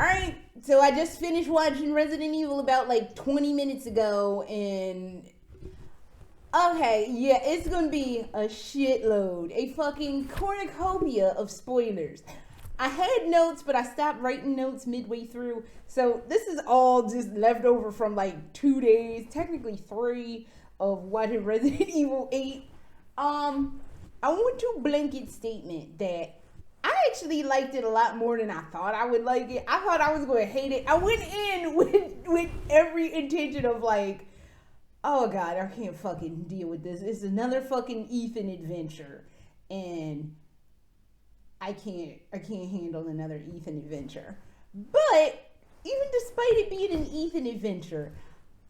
Alright, so I just finished watching Resident Evil about like 20 minutes ago, and okay, yeah, it's gonna be a shitload, a fucking cornucopia of spoilers. I had notes, but I stopped writing notes midway through, so this is all just left over from like 2 days, technically 3, of watching Resident Evil 8. I want to blanket statement that I actually liked it a lot more than I thought I would like it. I thought I was going to hate it. I went in with every intention of like, oh God, I can't fucking deal with this. It's another fucking Ethan adventure, and I can't handle another Ethan adventure. But even despite it being an Ethan adventure,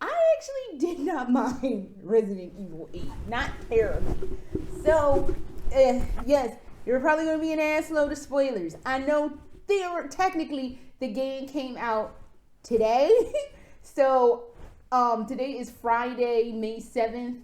I actually did not mind Resident Evil 8. Not terribly. So, yes, there are probably going to be an ass load of spoilers. I know technically the game came out today. So, today is Friday, May 7th.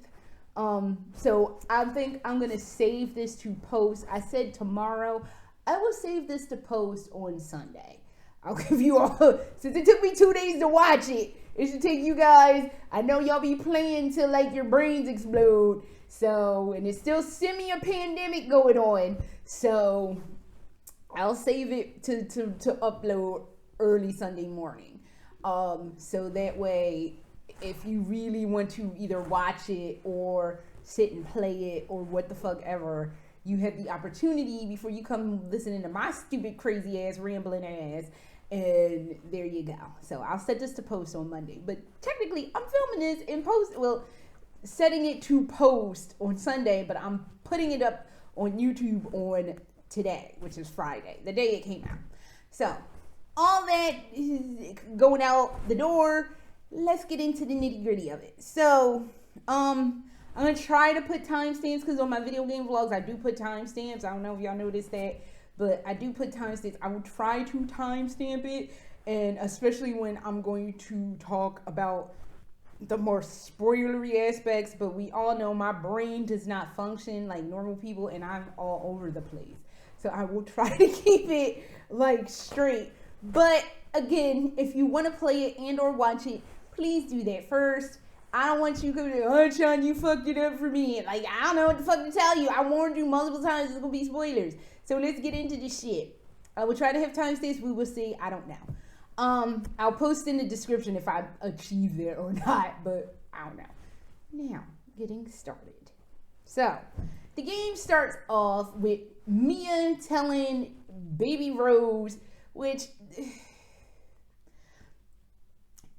So I think I'm going to save this to post. I said tomorrow. I will save this to post on Sunday. I'll give you all, since it took me 2 days to watch it, it should take you guys, I know y'all be playing till like your brains explode. So, and it's still a pandemic going on. So, I'll save it to upload early Sunday morning. So that way, if you really want to either watch it or sit and play it or what the fuck ever, you have the opportunity before you come listening to my stupid, crazy ass, rambling ass. And there you go. So I'll set this to post on Monday. But technically, I'm filming this in post. Well, setting it to post on Sunday, but I'm putting it up on YouTube on today, which is Friday, the day it came out. So all that is going out the door. Let's get into the nitty gritty of it. So, I'm going to try to put timestamps because on my video game vlogs, I do put timestamps. I don't know if y'all noticed that, but I do put timestamps. I will try to timestamp it, and especially when I'm going to talk about the more spoilery aspects, but we all know my brain does not function like normal people, and I'm all over the place. So I will try to keep it like straight. But again, if you want to play it and or watch it, please do that first. I don't want you to go, oh, Sean, you fucked it up for me. Like, I don't know what the fuck to tell you. I warned you multiple times there's going to be spoilers. So let's get into this shit. I will try to have timestamps. We will see. I don't know. I'll post in the description if I achieve that or not, but I don't know. Now, getting started. So, the game starts off with Mia telling baby Rose, which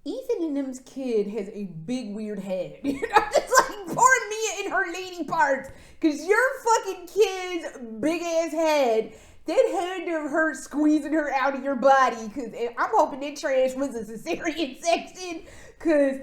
Ethan and them's kid has a big weird head. I'm just like, poor Mia in her lady parts, because your fucking kid's big ass head, that had to have hurt squeezing her out of your body, because I'm hoping that trash was a cesarean section, because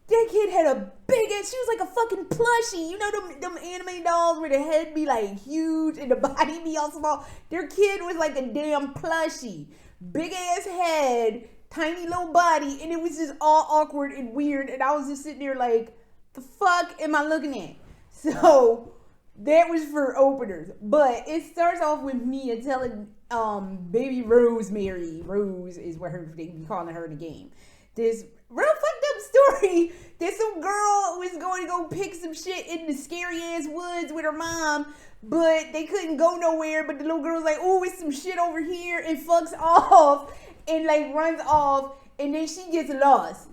that kid had a big ass, she was like a fucking plushie. You know them anime dolls where the head be like huge and the body be all small? Their kid was like a damn plushie. Big ass head, tiny little body, and it was just all awkward and weird, and I was just sitting there like, the fuck am I looking at? So that was for openers. But it starts off with Mia telling baby Rosemary, Rose is what they be calling her in the game, this real fucked up story that some girl was going to go pick some shit in the scary ass woods with her mom, but they couldn't go nowhere, but the little girl's like, oh, it's some shit over here, and fucks off and like runs off, and then she gets lost.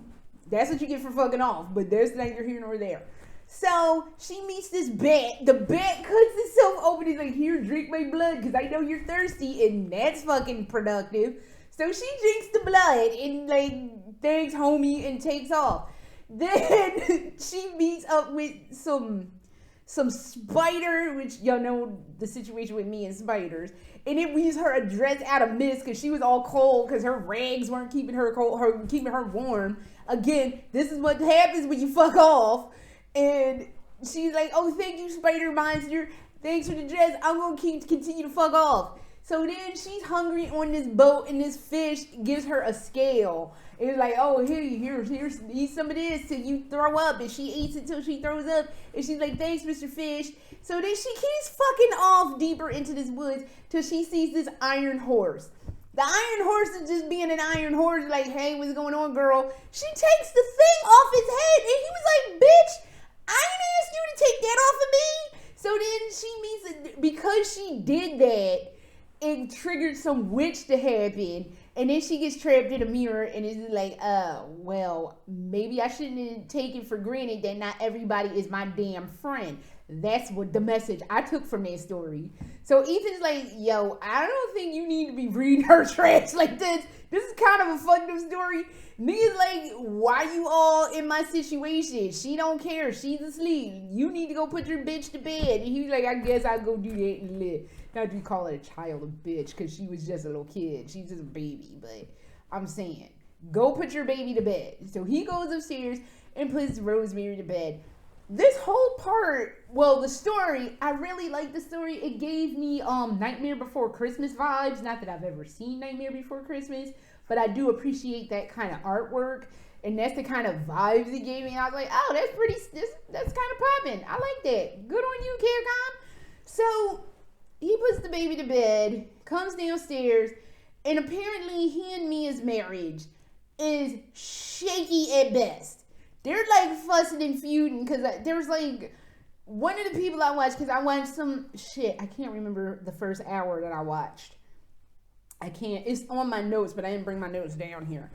That's what you get for fucking off, but there's neither here nor there. So she meets this bat. The bat cuts itself open. He's like, here, drink my blood, because I know you're thirsty, and that's fucking productive. So she drinks the blood and like thanks homie and takes off. Then she meets up with some spider, which y'all know the situation with me and spiders, and it leaves her a dress out of mist because she was all cold because her rags weren't keeping her cold, keeping her warm. Again, this is what happens when you fuck off. And she's like, oh, thank you, spider monster. Thanks for the dress. I'm gonna continue to fuck off. So then she's hungry on this boat, and this fish gives her a scale. It's like, oh, here, eat some of this till you throw up. And she eats it till she throws up. And she's like, thanks, Mr. Fish. So then she keeps fucking off deeper into this woods till she sees this iron horse. The Iron Horse is just being an Iron Horse, like, hey, what's going on, girl? She takes the thing off his head, and he was like, bitch, I didn't ask you to take that off of me. So then she means, because she did that, it triggered some witch to happen. And then she gets trapped in a mirror and is like, well, maybe I shouldn't take it for granted that not everybody is my damn friend. That's what the message I took from that story. So Ethan's like, yo, I don't think you need to be reading her trash like this. This is kind of a fucked up story. Niggas like, why you all in my situation? She don't care. She's asleep. You need to go put your bitch to bed. And he was like, I guess I'll go do that and live. Not to call her a child a bitch, because she was just a little kid. She's just a baby. But I'm saying, go put your baby to bed. So he goes upstairs and puts Rosemary to bed. This whole part, well, the story, I really like the story. It gave me Nightmare Before Christmas vibes. Not that I've ever seen Nightmare Before Christmas, but I do appreciate that kind of artwork. And that's the kind of vibes it gave me. I was like, oh, that's kind of popping. I like that. Good on you, Capcom. So he puts the baby to bed, comes downstairs, and apparently he and Mia's marriage is shaky at best. They're like fussing and feuding because there's like one of the people I watched, because I watched some shit. I can't remember the first hour that I watched. It's on my notes, but I didn't bring my notes down here.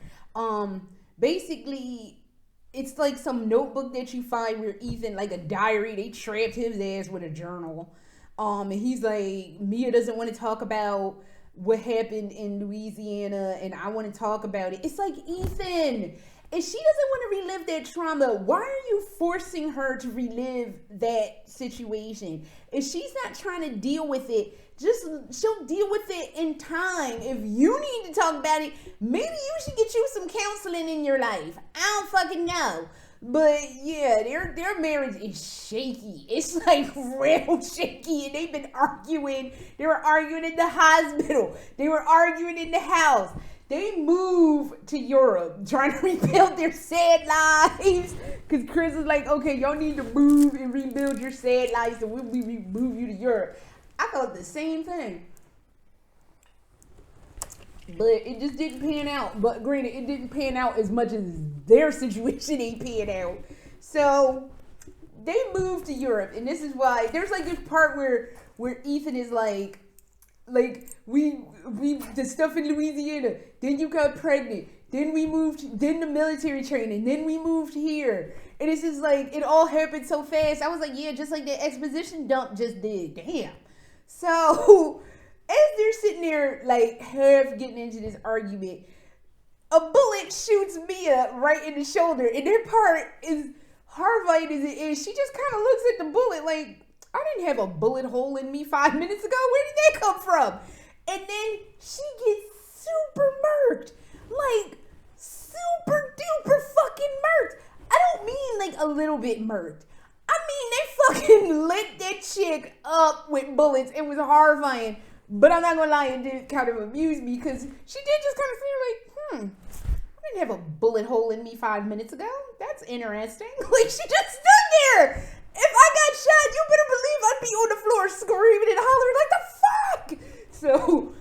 Basically, it's like some notebook that you find where Ethan, like a diary, they trapped his ass with a journal. And he's like, Mia doesn't want to talk about what happened in Louisiana, and I want to talk about it. It's like, Ethan, if she doesn't want to relive that trauma, why are you forcing her to relive that situation? If she's not trying to deal with it, she'll deal with it in time. If you need to talk about it, maybe you should get you some counseling in your life. I don't fucking know. But yeah, their marriage is shaky. It's like real shaky, and they've been arguing. They were arguing in the hospital. They were arguing in the house. They moved to Europe, trying to rebuild their sad lives. Because Chris is like, okay, y'all need to move and rebuild your sad lives, so we'll move you to Europe. I thought the same thing. But it just didn't pan out. But granted, it didn't pan out as much as their situation ain't pan out. So they moved to Europe, and this is why there's like this part where Ethan is like we the stuff in Louisiana, then you got pregnant, then we moved, then the military training, then we moved here, and it's just like it all happened so fast. I was like, yeah, just like that exposition dump just did. Damn. So as they're sitting there like half getting into this argument, a bullet shoots Mia right in the shoulder, and their part is horrifying as it is. She just kind of looks at the bullet like, I didn't have a bullet hole in me 5 minutes ago. Where did that come from? And then she gets super murked. Like, super duper fucking murked. I don't mean like a little bit murked. I mean, they fucking lit that chick up with bullets. It was horrifying. But I'm not gonna lie, it did kind of amuse me because she did just kind of feel like, I didn't have a bullet hole in me 5 minutes ago. That's interesting. Like, she just stood there. If I got shot, you better believe I'd be on the floor screaming and hollering like, the fuck? So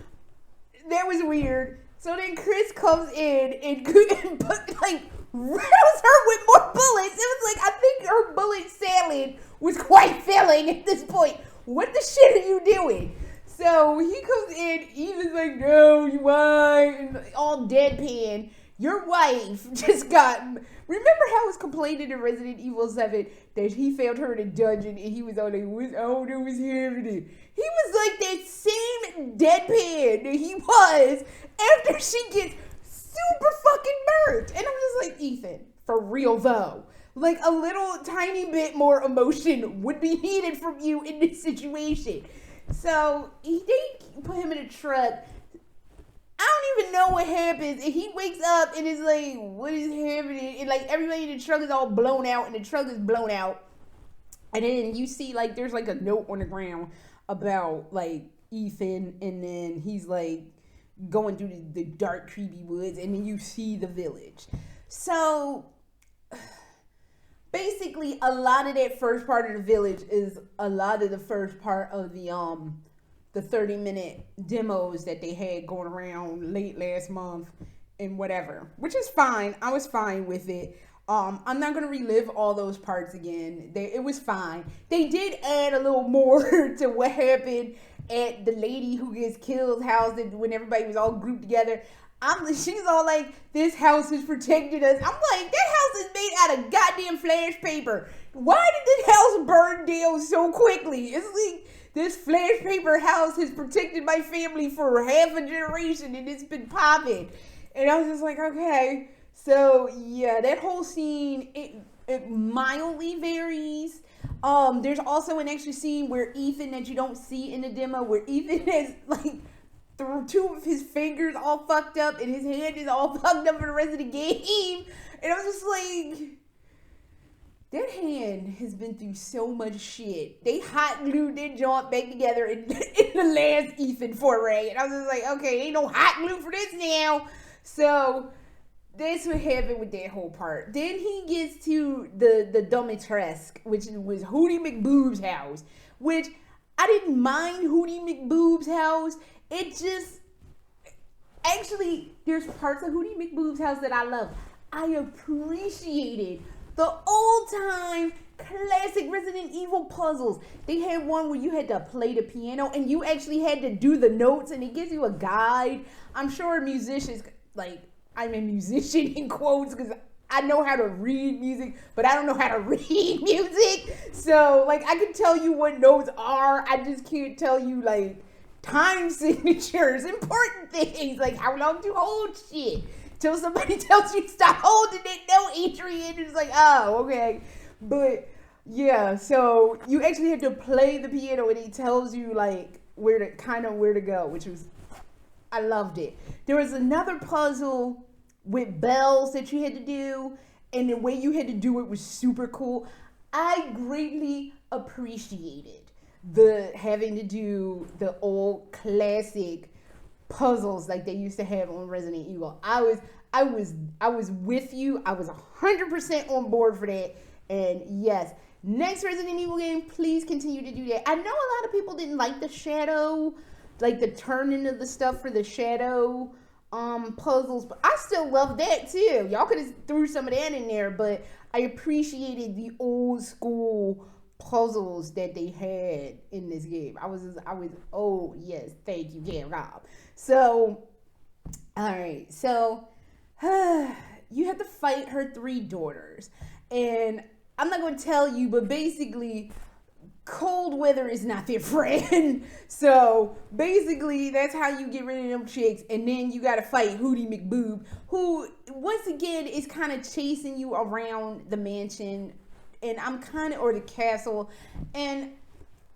that was weird. So then Chris comes in and like rattles her with more bullets. It was like, I think her bullet salad was quite filling at this point. What the shit are you doing? So he comes in, Eva's like, no, you why? And all deadpan. Your wife just got... Remember how he was complaining in Resident Evil 7 that he found her in a dungeon and he was all like, I don't know what's happening. He was like that same deadpan that he was after she gets super fucking murked. And I'm just like, Ethan, for real though. Like a little tiny bit more emotion would be needed from you in this situation. So they put him in a truck. I don't even know what happens. And he wakes up and is like, what is happening? And like everybody in the truck is all blown out and the truck is blown out. And then you see like there's like a note on the ground about like Ethan, and then he's like going through the dark creepy woods, and then you see the village. So basically a lot of that first part of the village is a lot of the first part of the the 30-minute demos that they had going around late last month and whatever, which is fine. I was fine with it. I'm not gonna relive all those parts again. It was fine. They did add a little more to what happened at the lady who gets killed house when everybody was all grouped together. She's all like, this house has protected us. I'm like, that house is made out of goddamn flash paper. Why did this house burn down so quickly? It's like, this flash paper house has protected my family for half a generation and it's been popping. And I was just like, okay. So yeah, that whole scene, it mildly varies. There's also an extra scene where Ethan, that you don't see in the demo, where Ethan has like two of his fingers all fucked up and his hand is all fucked up for the rest of the game. And I was just like, that hand has been through so much shit. They hot glued that joint back together in the last Ethan foray. And I was just like, okay, ain't no hot glue for this now. So that's what happened with that whole part. Then he gets to the Domitresque, which was Hooty McBoob's house, which I didn't mind Hooty McBoob's house. It just, actually, there's parts of Hooty McBoob's house that I love. I appreciated the old-time classic Resident Evil puzzles. They had one where you had to play the piano and you actually had to do the notes, and it gives you a guide. I'm sure musicians, like, I'm a musician in quotes because I know how to read music, but I don't know how to read music. So, like, I can tell you what notes are. I just can't tell you, like, time signatures, important things, like how long to hold shit. Till somebody tells you stop holding it, no, Adrian. It's like, oh, okay. But, yeah, so you actually have to play the piano and it tells you, like, where to go, which was, I loved it. There was another puzzle with bells that you had to do, and the way you had to do it was super cool. I greatly appreciated the having to do the old classic puzzles like they used to have on Resident Evil. I was with you. I was 100% on board for that. And yes, next Resident Evil game, please continue to do that. I know a lot of people didn't like the shadow, like the turning of the stuff for the shadow puzzles, but I still love that too. Y'all could have threw some of that in there, but I appreciated the old school puzzles that they had in this game. I was oh yes, thank you, yeah, Rob. So all right, so you have to fight her 3 daughters, and I'm not going to tell you, but basically cold weather is not their friend. So basically that's how you get rid of them chicks. And then you got to fight Hooty McBoob, who once again is kind of chasing you around the mansion, and or the castle. And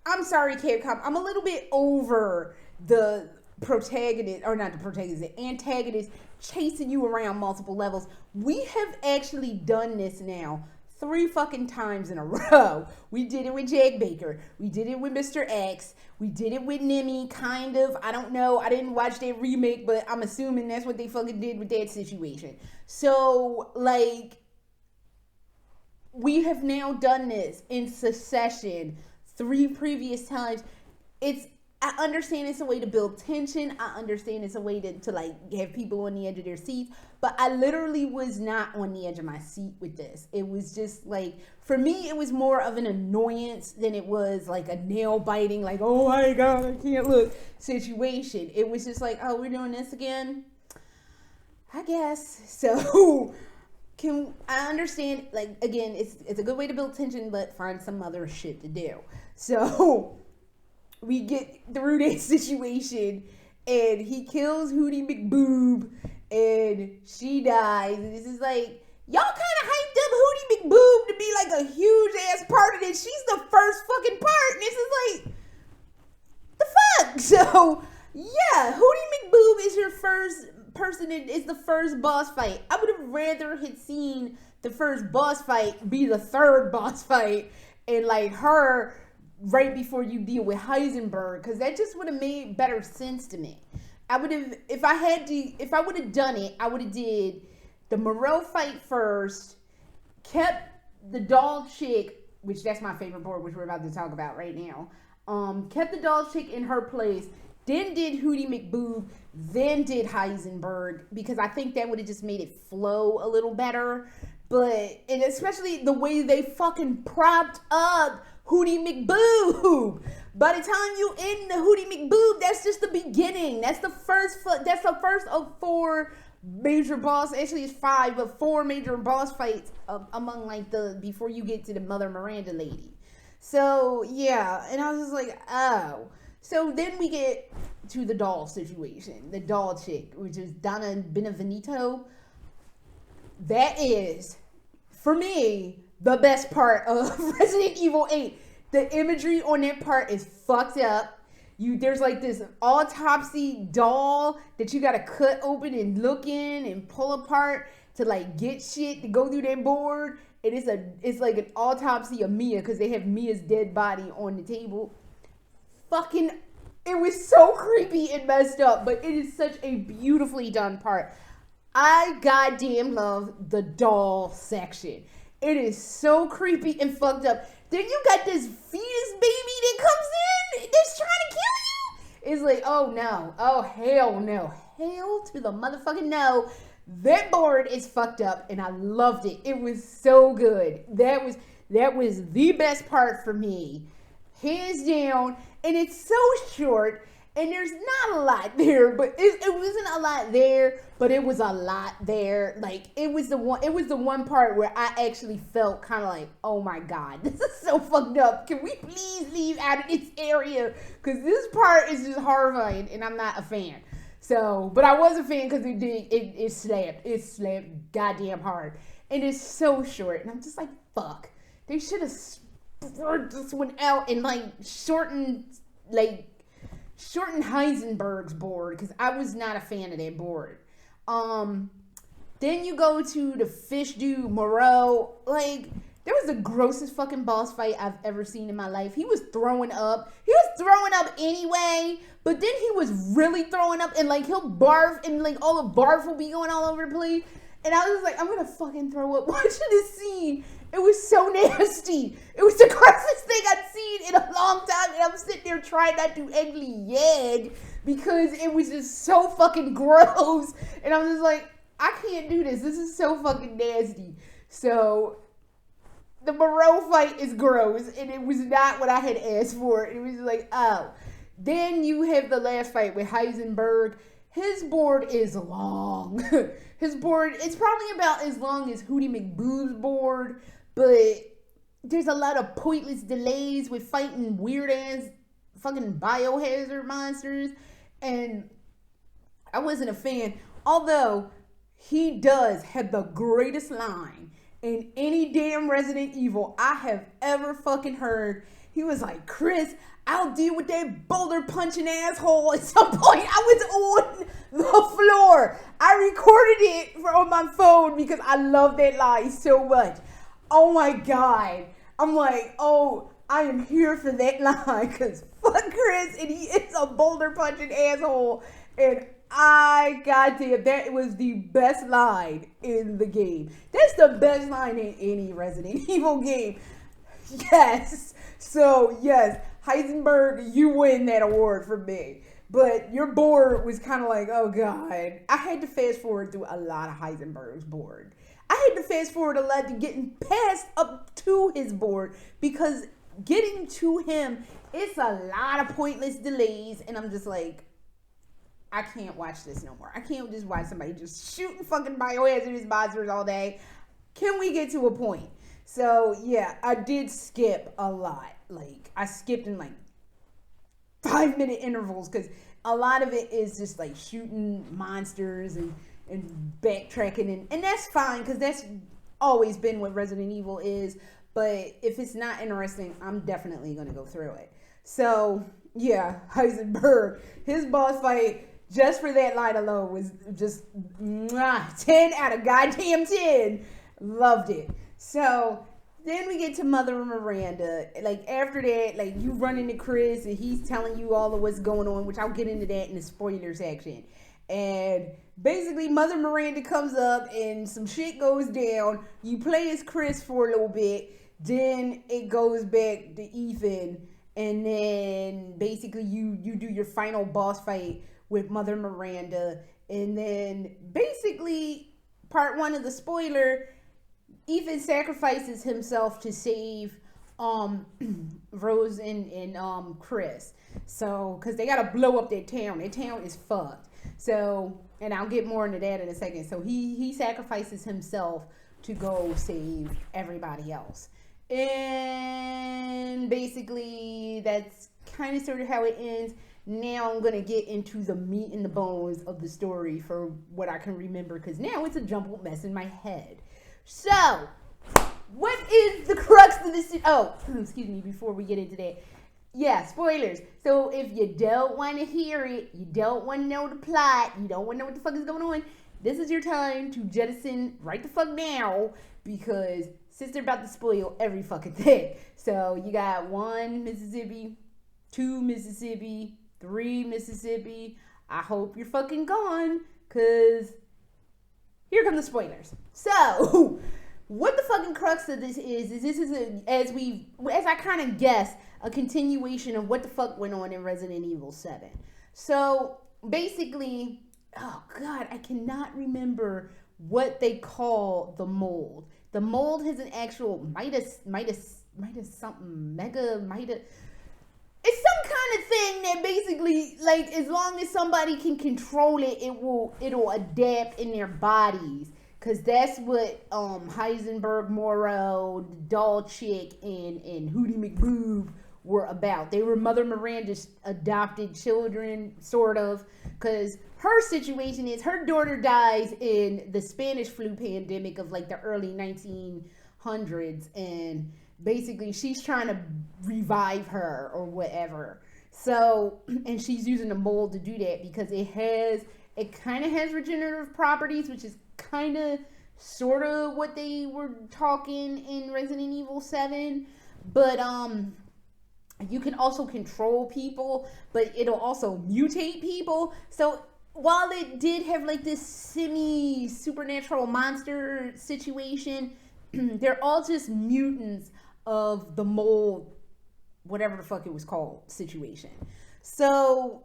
I'm sorry, Capcom, I'm a little bit over the protagonist, or not the protagonist, the antagonist chasing you around multiple levels. We have actually done this now 3 fucking times in a row. We did it with Jack Baker. We did it with Mr. X. We did it with Nimmy, kind of. I don't know. I didn't watch that remake, but I'm assuming that's what they fucking did with that situation. So, like, we have now done this in succession 3 previous times. I understand it's a way to build tension. I understand it's a way to like have people on the edge of their seats. But I literally was not on the edge of my seat with this. It was just like, for me, it was more of an annoyance than it was like a nail biting, like, oh my God, I can't look situation. It was just like, oh, we're doing this again? I guess. So I understand, like, again, it's a good way to build tension, but find some other shit to do. So we get through that situation, and he kills Hooty McBoob, and she dies. And this is like, y'all kind of hyped up Hooty McBoob to be like a huge ass part of this. She's the first fucking part, and this is like, the fuck? So yeah, Hooty McBoob is your first person. It's the first boss fight. I would have rather had seen the first boss fight be the 3rd boss fight, and like her right before you deal with Heisenberg, because that just would have made better sense to me. I would have, if I would have done it, I would have did the Moreau fight first, kept the doll chick, which that's my favorite board, which we're about to talk about right now. Kept the doll chick in her place, then did Hooty McBoob, then did Heisenberg, because I think that would have just made it flow a little better. But, and especially the way they fucking propped up Hooty McBoob. By the time you end the Hooty McBoob, that's just the beginning. That's the first of 4 major boss, actually it's 5, but 4 major boss fights among like before you get to the Mother Miranda lady. So yeah, and I was just like, oh. So then we get to the doll situation, the doll chick, which is Donna Benevenito. That is, for me, the best part of Resident Evil 8. The imagery on that part is fucked up. There's like this autopsy doll that you gotta cut open and look in and pull apart to like get shit to go through that board. And it's like an autopsy of Mia, because they have Mia's dead body on the table. Fucking, it was so creepy and messed up, but it is such a beautifully done part. I goddamn love the doll section. It is so creepy and fucked up. Then you got this fetus baby that comes in that's trying to kill you. It's like, oh no, oh hell no, hell to the motherfucking no. That board is fucked up, and I loved it. It was so good. That was the best part for me, hands down. And it's so short, and there's not a lot there, but it wasn't a lot there, but it was a lot there. Like it was the one part where I actually felt kind of like, oh my god, this is so fucked up. Can we please leave out of this area? Because this part is just horrifying, and I'm not a fan. So, but I was a fan because it slapped goddamn hard. And it's so short. And I'm just like, fuck. They should have spread this one out and like shortened Heisenberg's board, because I was not a fan of that board. Then you go to the fish dude, Moreau. Like, there was the grossest fucking boss fight I've ever seen in my life. He was throwing up. He was throwing up anyway, but then he was really throwing up, and like he'll barf, and like all the barf will be going all over the place. And I was like, I'm gonna fucking throw up watching this scene. It was so nasty. It was the grossest thing I'd seen in a long time, and I'm sitting there trying not to ugly yag because it was just so fucking gross. And I'm just like, I can't do this. This is so fucking nasty. So the Moreau fight is gross, and it was not what I had asked for. It was like, oh. Then you have the last fight with Heisenberg. His board is long. His board, it's probably about as long as Hooty McBoob's board, but there's a lot of pointless delays with fighting weird-ass fucking biohazard monsters, and I wasn't a fan. Although, he does have the greatest line in any damn Resident Evil I have ever fucking heard. He was like, Chris, I'll deal with that boulder punching asshole. At some point, I was on the floor. I recorded it on my phone because I love that line so much. Oh my God. I'm like, oh, I am here for that line because fuck Chris, and he is a boulder punching asshole. And goddamn, that was the best line in the game. That's the best line in any Resident Evil game. Yes. So, yes, Heisenberg, you win that award from me. But your board was kind of like, oh God. I had to fast forward through a lot of Heisenberg's board. I had to fast forward a lot to getting past up to his board, because getting to him, it's a lot of pointless delays, and I'm just like, I can't watch this no more. I can't just watch somebody just shooting fucking biohazardous monsters all day. Can we get to a point? So, yeah, I did skip a lot. Like, I skipped in, like, 5-minute intervals, because a lot of it is just, like, shooting monsters and backtracking. And that's fine, because that's always been what Resident Evil is. But if it's not interesting, I'm definitely going to go through it. So, yeah, Heisenberg, his boss fight, just for that line alone, was just 10 out of goddamn 10. Loved it. So then we get to Mother Miranda. Like, after that, like, you run into Chris and he's telling you all of what's going on, which I'll get into that in the spoiler section. And basically, Mother Miranda comes up and some shit goes down. You play as Chris for a little bit. Then it goes back to Ethan. and then basically you do your final boss fight with Mother Miranda, and then basically part one of the spoiler, Ethan sacrifices himself to save Rose and Chris. So, because they gotta blow up their town. Their town is fucked. So, and I'll get more into that in a second. So he sacrifices himself to go save everybody else. And basically that's kind of sort of how it ends. Now I'm going to get into the meat and the bones of the story for what I can remember, because now it's a jumbled mess in my head. So, what is the crux of this? Oh, excuse me, before we get into that. Yeah, spoilers. So if you don't want to hear it, you don't want to know the plot, you don't want to know what the fuck is going on, this is your time to jettison right the fuck now, because sister about to spoil every fucking thing. So you got 1 Mississippi, 2 Mississippi, 3 Mississippi. I hope you're fucking gone, because here come the spoilers. So, what the fucking crux of this is this is as I kind of guessed, a continuation of what the fuck went on in Resident Evil 7. So, basically, oh god, I cannot remember what they call the mold. The mold has an actual Midas something, it's some kind of thing that basically, like, as long as somebody can control it, it'll adapt in their bodies. Cause that's what Heisenberg, Moreau, the doll chick, and Hooty McBoob were about. They were Mother Miranda's adopted children, sort of. Cause her situation is her daughter dies in the Spanish flu pandemic of like the early 1900s, and basically she's trying to revive her or whatever. So, and she's using the mold to do that because it kind of has regenerative properties, which is kind of sort of what they were talking in Resident Evil 7. But you can also control people, but it'll also mutate people. So while it did have like this semi supernatural monster situation, they're all just mutants of the mold, whatever the fuck it was called, situation. So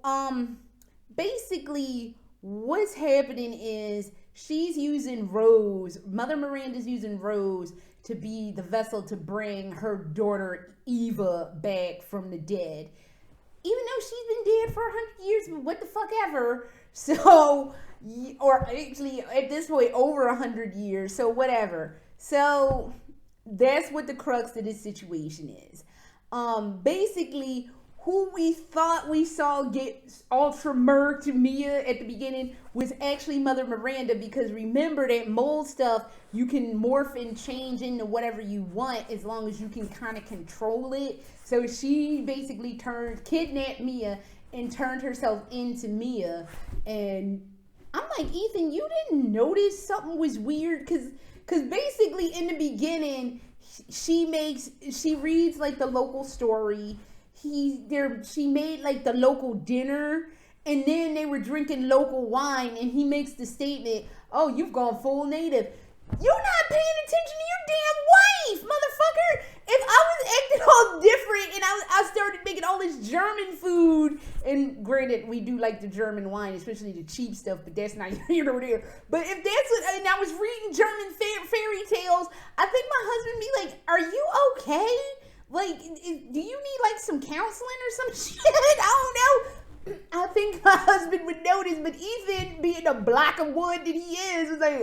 basically what's happening is she's using Rose, Mother Miranda's using Rose to be the vessel to bring her daughter Eva back from the dead, even though she's been dead for 100 years, but what the fuck ever. So, or actually at this point over 100 years, so whatever. So that's what the crux of this situation is. Basically, who we thought we saw get ultra murked to Mia at the beginning was actually Mother Miranda, because remember that mold stuff, you can morph and change into whatever you want as long as you can kind of control it. So she basically kidnapped Mia and turned herself into Mia. And I'm like, Ethan, you didn't notice something was weird? Because basically in the beginning, she reads like the local story. She made like the local dinner, and then they were drinking local wine, and he makes the statement, oh, you've gone full native. You're not paying attention to your damn wife, motherfucker. If I was acting all different and I started making all this German food, and granted, we do like the German wine, especially the cheap stuff, but that's not here nor there. But if that's what, and I was reading German fairy tales, I think my husband would be like, are you okay? Like, do you need like some counseling or some shit? I don't know. I think my husband would notice, but Ethan, being a block of wood that he is, was like,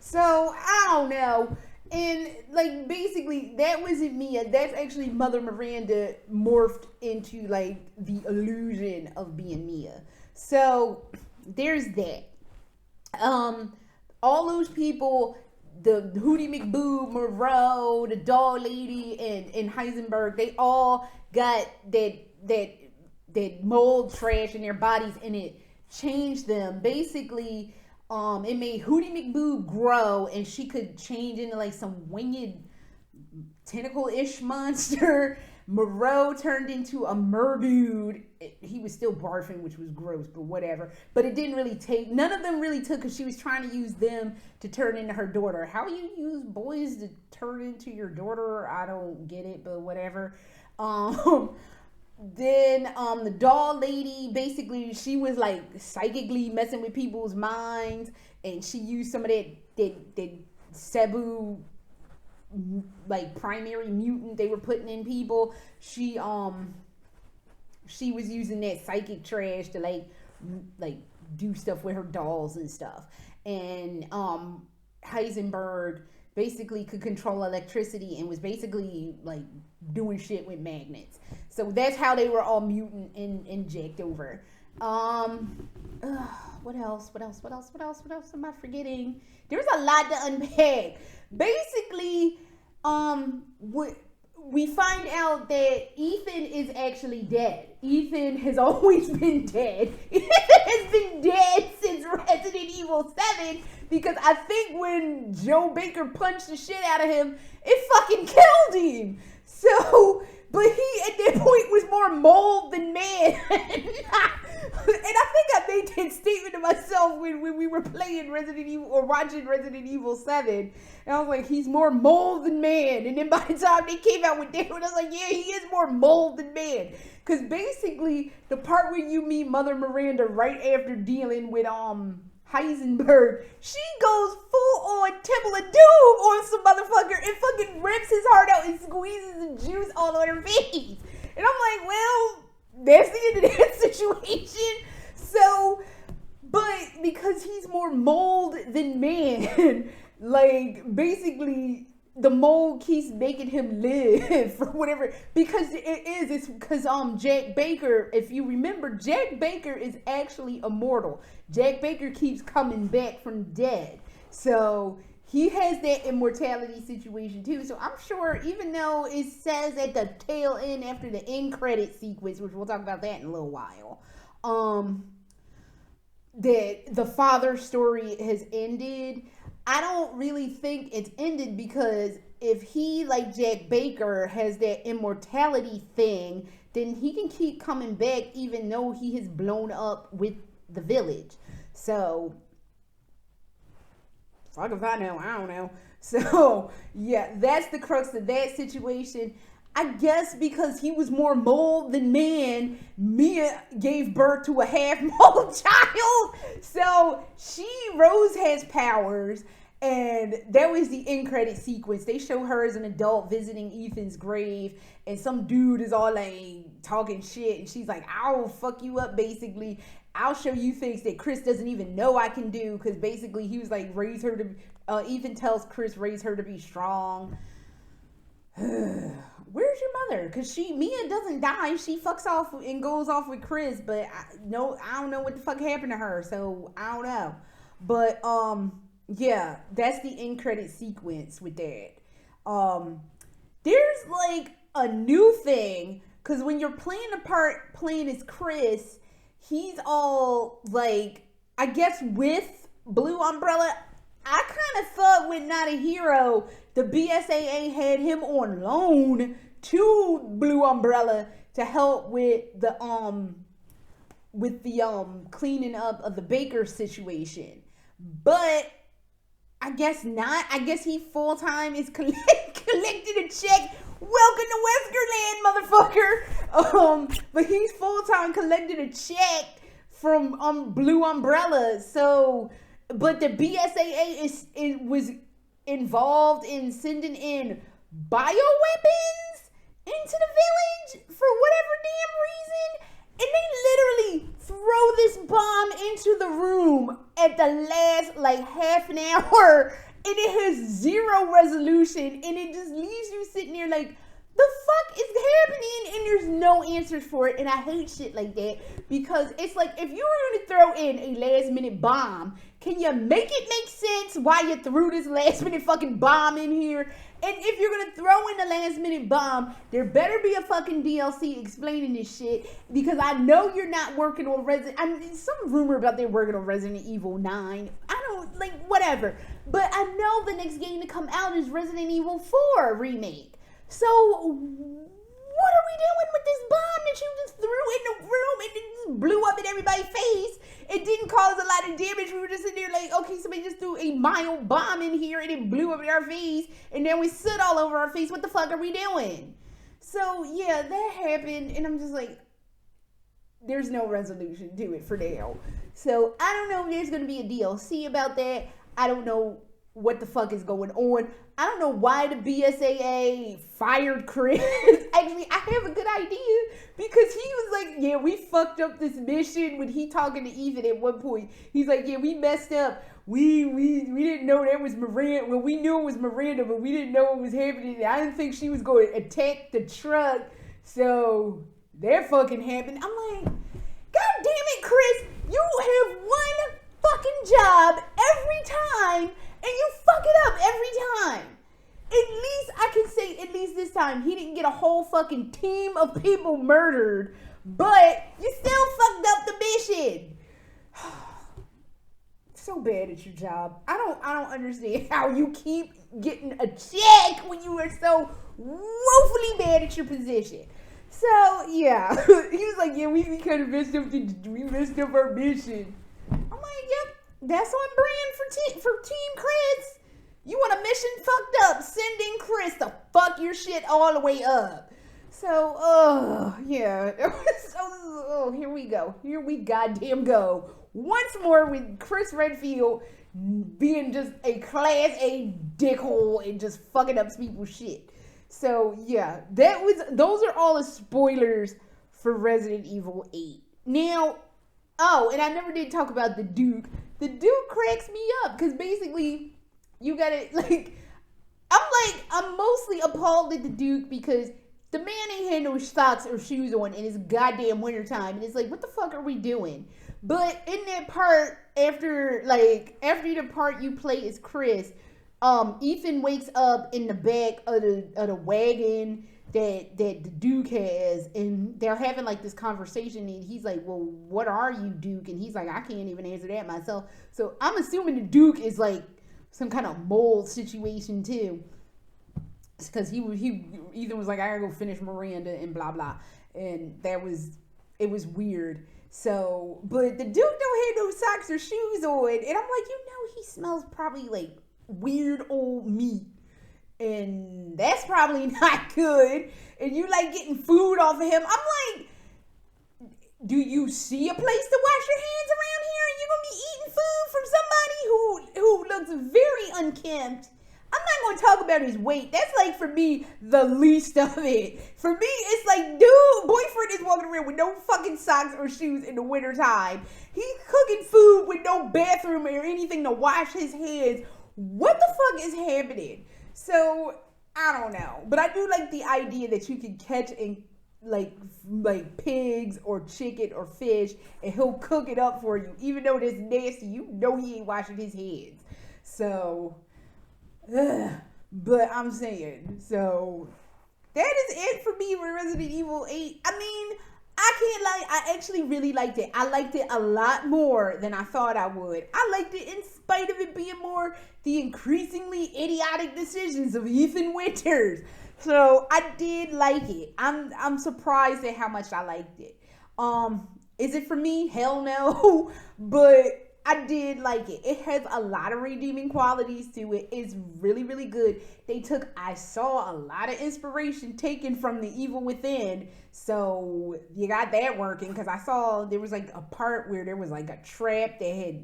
So, I don't know. And, like, basically, that wasn't Mia. That's actually Mother Miranda morphed into, like, the illusion of being Mia. So, there's that. All those people, the Hooty McBoob, Moreau, the doll lady, and Heisenberg, they all got that mold trash in their bodies, and it changed them. Basically, it made Hooty McBoob grow, and she could change into like some winged tentacle-ish monster. Moreau turned into a merdude. He was still barfing, which was gross, but whatever. But it didn't really take, none of them really took, because she was trying to use them to turn into her daughter. How you use boys to turn into your daughter, I don't get it, but whatever. Um, then the doll lady, basically, she was like psychically messing with people's minds, and she used some of that Cebu like primary mutant they were putting in people. She was using that psychic trash to like do stuff with her dolls and stuff. And Heisenberg basically could control electricity and was basically like doing shit with magnets. So that's how they were all mutant and jacked over. What else am I forgetting? There's a lot to unpack. Basically, we find out that Ethan is actually dead. Ethan has always been dead. Ethan has been dead since Resident Evil 7, because I think when Joe Baker punched the shit out of him, it fucking killed him. So, but he at that point was more mold than man. And I think I made that statement to myself when we were playing Resident Evil or watching Resident Evil 7. And I was like, he's more mold than man. And then by the time they came out with that one, I was like, yeah, he is more mold than man. Because basically, the part where you meet Mother Miranda right after dealing with Heisenberg, she goes full on Temple of Doom on some motherfucker and fucking rips his heart out and squeezes the juice all on her face. And I'm like, well, that's the end of that situation. So, but because he's more mold than man, like basically the mold keeps making him live for whatever, because it's because Jack Baker, if you remember, Jack Baker is actually immortal. Jack Baker keeps coming back from dead. So he has that immortality situation too. So I'm sure, even though it says at the tail end after the end credit sequence, which we'll talk about that in a little while, that the father story has ended, I don't really think it's ended, because if he, like Jack Baker, has that immortality thing, then he can keep coming back even though he has blown up with the village. So, fuck if I know, I don't know. So, yeah, that's the crux of that situation. I guess because he was more mold than man, Mia gave birth to a half mold child. So Rose has powers, and that was the end credit sequence. They show her as an adult visiting Ethan's grave, and some dude is all like talking shit, and she's like, I'll fuck you up, basically. I'll show you things that Chris doesn't even know I can do, because basically he was like, raise her to, Ethan tells Chris, raise her to be strong. Where's your mother? Because Mia doesn't die. She fucks off and goes off with Chris, but I don't know what the fuck happened to her, so I don't know. But yeah, that's the end credit sequence with that. There's like a new thing, because when you're playing as Chris, he's all like, I guess with Blue Umbrella. I kind of thought with Not a Hero, the BSAA had him on loan to Blue Umbrella to help with the cleaning up of the Baker situation. But I guess not. I guess he full-time is collecting a check. Welcome to Weskerland, motherfucker. But he's full-time collecting a check from Blue Umbrella. So, but the BSAA was involved in sending in bioweapons into the village for whatever damn reason. And they literally throw this bomb into the room at the last like half an hour, and it has zero resolution, and it just leaves you sitting there like, the fuck is happening? And there's no answers for it. And I hate shit like that, because it's like, if you were going to throw in a last minute bomb, can you make it make sense why you threw this last minute fucking bomb in here? And if you're going to throw in a last minute bomb, there better be a fucking DLC explaining this shit, because I know you're not working on some rumor about they're working on Resident Evil 9. I don't, like, whatever. But I know the next game to come out is Resident Evil 4 Remake. So, what are we doing with this bomb that you just threw in the room and it just blew up in everybody's face? It didn't cause a lot of damage. We were just sitting there like, okay, somebody just threw a mild bomb in here and it blew up in our face, and then we soot all over our face. What the fuck are we doing? So yeah, that happened, and I'm just like, there's no resolution to it for now. So I don't know if there's gonna be a DLC about that. I don't know what the fuck is going on. I don't know why the BSAA fired Chris. Actually, I have a good idea, because he was like, yeah, we fucked up this mission when he talking to Ethan at one point. He's like, yeah, we messed up. We didn't know that was Miranda. Well, we knew it was Miranda, but we didn't know what was happening. I didn't think she was going to attack the truck. So that fucking happened. I'm like, God damn it, Chris. You have one fucking job every time, and you fuck it up every time. At least I can say, at least this time, he didn't get a whole fucking team of people murdered, but you still fucked up the mission. So bad at your job. I don't understand how you keep getting a check when you are so woefully bad at your position. So yeah, he was like, yeah, we kind of messed up. We messed up our mission. I'm like, yep, that's on brand for Team Chris. You want a mission fucked up? Send in Chris to fuck your shit all the way up. So, yeah. So, here we go. Here we goddamn go. Once more with Chris Redfield being just a class A dickhole and just fucking up people's shit. So, yeah. Those are all the spoilers for Resident Evil 8. Now, and I never did talk about the Duke. The Duke cracks me up, because basically, you gotta, I'm mostly appalled at the Duke, because the man ain't had no socks or shoes on in his goddamn wintertime. And it's like, what the fuck are we doing? But in that part, after the part you play as Chris, Ethan wakes up in the back of the wagon that the Duke has, and they're having like this conversation, and he's like, well, what are you, Duke? And he's like, I can't even answer that myself. So I'm assuming the Duke is like some kind of mold situation too, because Ethan was like, I gotta go finish Miranda and blah blah, and it was weird. So, but the Duke don't have no socks or shoes on, and I'm like, he smells probably like weird old meat, and that's probably not good. And you like getting food off of him. I'm like, do you see a place to wash your hands around here? And you're gonna be eating food from somebody who looks very unkempt. I'm not going to talk about his weight. That's like, for me, the least of it. For me, it's like, dude, boyfriend is walking around with no fucking socks or shoes in the wintertime. He's cooking food with no bathroom or anything to wash his hands. What the fuck is happening? So, I don't know. But I do like the idea that you can catch and like pigs or chicken or fish, and he'll cook it up for you. Even though it's nasty, he ain't washing his hands. So, but I'm saying, so that is it for me with Resident Evil 8. I mean, I can't lie, I actually really liked it. I liked it a lot more than I thought I would. I liked it in spite of it being more the increasingly idiotic decisions of Ethan Winters. So I did like it. I'm surprised at how much I liked it. Is it for me? Hell no. But I did like it. It has a lot of redeeming qualities to it. It's really, really good. I saw a lot of inspiration taken from The Evil Within. So you got that working, because I saw there was like a part where there was like a trap that had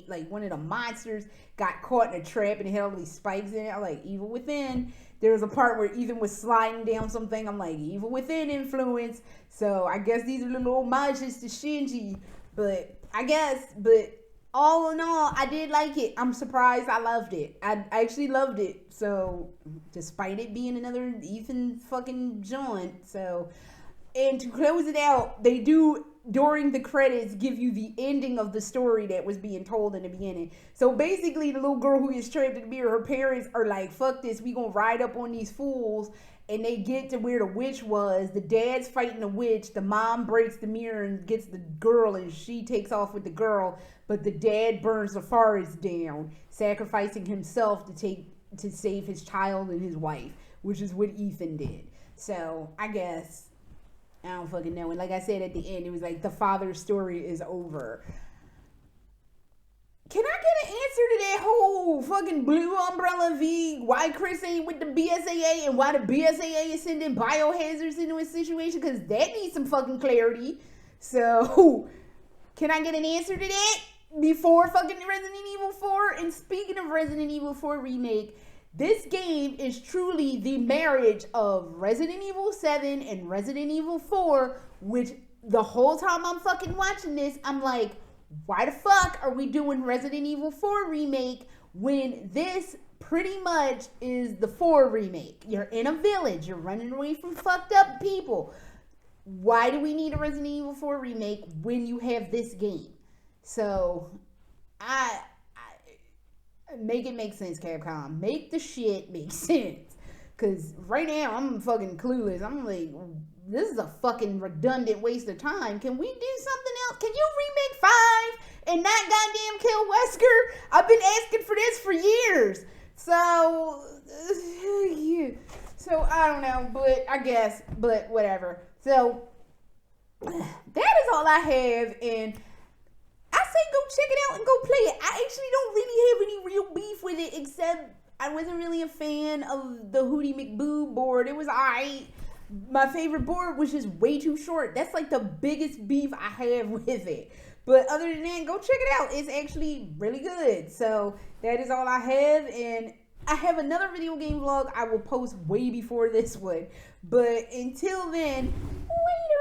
like one of the monsters got caught in a trap and it had all these spikes in it. I'm like, Evil Within. There was a part where Ethan was sliding down something. I'm like, Evil Within influence. So I guess these are little homages to Shinji. But all in all, I did like it. I'm surprised I loved it. I actually loved it. So, despite it being another Ethan fucking joint. So, and to close it out, they do, during the credits, give you the ending of the story that was being told in the beginning. So, basically, the little girl who is trapped in the mirror, her parents are like, fuck this, we gonna ride up on these fools. And they get to where the witch was. The dad's fighting the witch. The mom breaks the mirror and gets the girl, and she takes off with the girl. But the dad burns the forest down, sacrificing himself to save his child and his wife, which is what Ethan did. So I guess, I don't fucking know. And like I said at the end, it was like the father's story is over. Can I get an answer to that whole fucking Blue Umbrella v. Why Chris ain't with the BSAA and why the BSAA is sending biohazards into a situation, because that needs some fucking clarity. So, can I get an answer to that before fucking Resident Evil 4? And speaking of Resident Evil 4 Remake, this game is truly the marriage of Resident Evil 7 and Resident Evil 4, which the whole time I'm fucking watching this, I'm like, why the fuck are we doing Resident Evil 4 Remake when this pretty much is the 4 Remake? You're in a village, you're running away from fucked up people. Why do we need a Resident Evil 4 Remake when you have this game? So, I make it make sense, Capcom. Make the shit make sense. Because right now, I'm fucking clueless. I'm like, this is a fucking redundant waste of time. Can we do something else? Can you remake 5 and not goddamn kill Wesker? I've been asking for this for years. So, yeah. So, I don't know, but I guess, but whatever. So, that is all I have, and I say go check it out and go play it. I actually don't really have any real beef with it, except I wasn't really a fan of the Hooty McBoob board. It was alright. My favorite board was just way too short. That's like the biggest beef I have with it. But other than that, go check it out. It's actually really good. So that is all I have, and I have another video game vlog I will post way before this one. But until then, later.